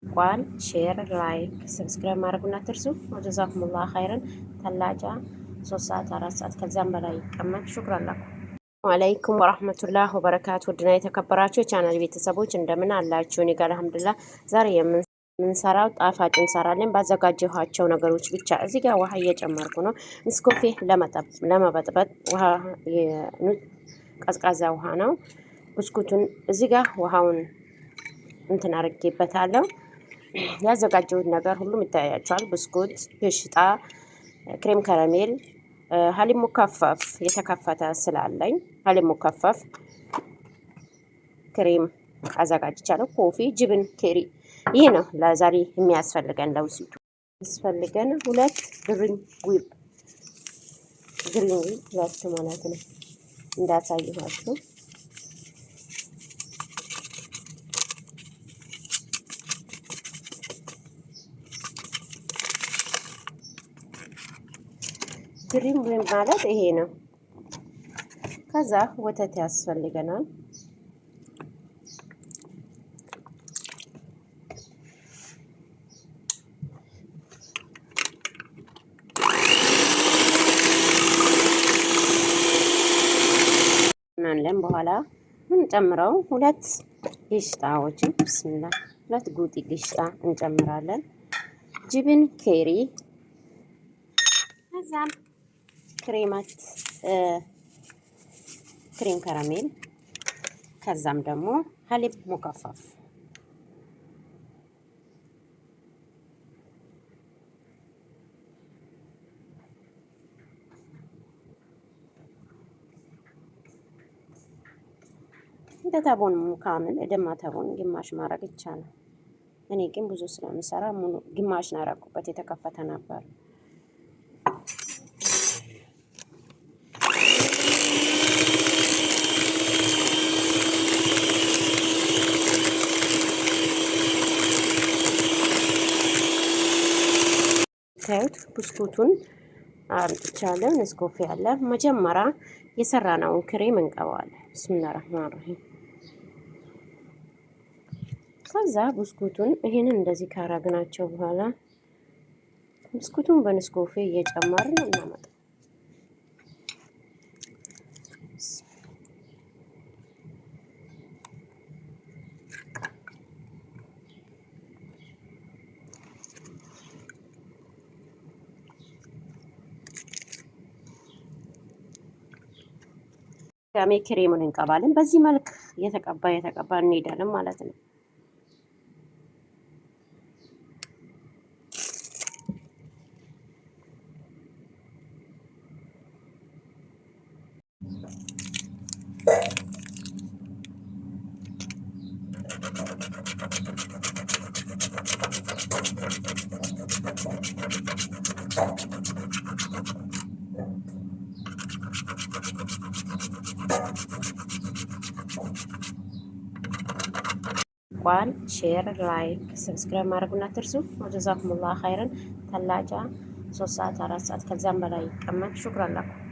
ቋል ሼር ላይክ ሰብስክራይብ ማድረጉን አትርሱ። ወጀዛኩሙላህ ኸይረን። ተላጃ 3 ሰዓት 4 ሰዓት ከዛም በላይ ይቀመጥ። ሹክራን ለኩም። ወአለይኩም ወራህመቱላህ ወበረካቱ። ውድና የተከበራችሁ የቻናል ቤተሰቦች እንደምን አላችሁ? እኔ ጋር አልሐምዱሊላህ። ዛሬ የምንሰራው ጣፋጭ እንሰራለን ባዘጋጀኋቸው ነገሮች ብቻ። እዚህ ጋር ውሃ እየጨመርኩ ነው። ንስኮፌ ለመበጥበጥ ውሃ ቀዝቃዛ ውሃ ነው። ብስኩቱን እዚህ ጋር ውሃውን እንትን አድርጌበታለሁ። ያዘጋጀሁት ነገር ሁሉም ይታያቸዋል። ብስኩት፣ ግሽጣ፣ ክሬም ከረሜል፣ ሀሊብ ሙከፈፍ የተከፈተ ስላለኝ ሀሊብ ሙከፈፍ፣ ክሬም አዘጋጅቻለሁ። ኮፊ፣ ጅብን፣ ኬሪ። ይህ ነው ለዛሬ የሚያስፈልገን። ለውሲቱ ያስፈልገን 2 ግሪን ዊብ ሁለት ማለት ነው እንዳሳየኋችሁ። ግሪን ዊብ ማለት ይሄ ነው። ከዛ ወተት ያስፈልገናል። እናለን በኋላ ምን ጨምረው 2 ግሽጣዎችን ብስሚላ 2 ጉጢ ግሽጣ እንጨምራለን። ጅብን ኬሪ፣ ከዛም ክሬም ከረሜል፣ ከዛም ደግሞ ሀሊብ ሙከፈፍ። እንደ ተቦን ሙካምን እደማ ተቦን ግማሽ ማድረግ ይቻላል። እኔ ግን ብዙ ስለምሰራ ሙሉ ግማሽ ነው ያደረኩበት። የተከፈተ ነበር። ታዩት ብስኩቱን አርጥቻለሁ። ንስኮፊ ያለ መጀመሪያ የሰራነውን ክሬም እንቀባዋለን። ብስሚላህ ረህማን ረሂም። ከዛ ብስኩቱን ይሄንን እንደዚህ ካረግናቸው በኋላ ብስኩቱን በንስኮፊ እየጨመርን እናመጣ። ጋሜ ክሬሙን እንቀባለን። በዚህ መልክ የተቀባ እንሄዳለን ማለት ነው። ቋል ሼር ላይክ ሰብስክራይብ ማድረጉን አትርሱ። ወጀዛኩሙላህ ኸይረን። ተላጃ 3 ሰዓት 4 ሰዓት ከዛም በላይ ይቀመጥ። ሹክራን ለኩም።